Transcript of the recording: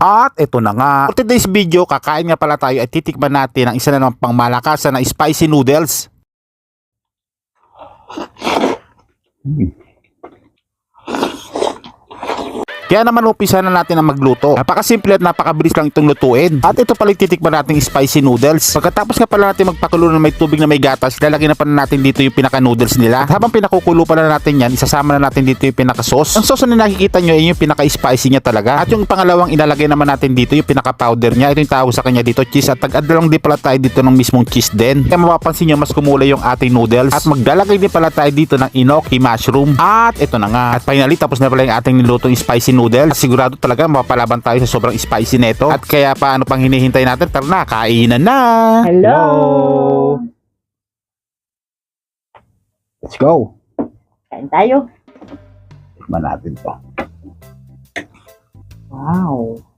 At ito na nga. For today's video, kakain nga pala tayo at titikman natin ang isa na namang pangmalakasan na spicy noodles. Kaya naman umpisa na natin ang magluto. Napakasimple at napakabilis lang itong lutuin. At ito pala yung titikman nating spicy noodles. Pagkatapos nga pala natin magpakulo ng may tubig na may gatas, lalagyan na pala natin dito yung pinaka noodles nila. At habang pinakukulo pala natin yan, isasama na natin dito yung pinaka sauce. Ang sauce na nakikita nyo ay yung pinaka spicy niya talaga. At yung pangalawang ilalagay naman natin dito yung pinaka powder niya. Ito yung tawag sa kanya dito, cheese. At tag-add lang din pala tayo dito ng mismong cheese din. Kaya mapapansin nyo mas kumulay yung ating noodles. At maglalagay din pala tayo dito ng enoki mushroom. At ito na nga. At finally, tapos na pala yung ating nilutong spicy noodles. At sigurado talaga mapapalaban tayo sa sobrang spicy neto. At kaya paano pang hinihintay natin? Tara na, kainan na! Hello! Let's go! Kain tayo. Tikman natin to. Wow!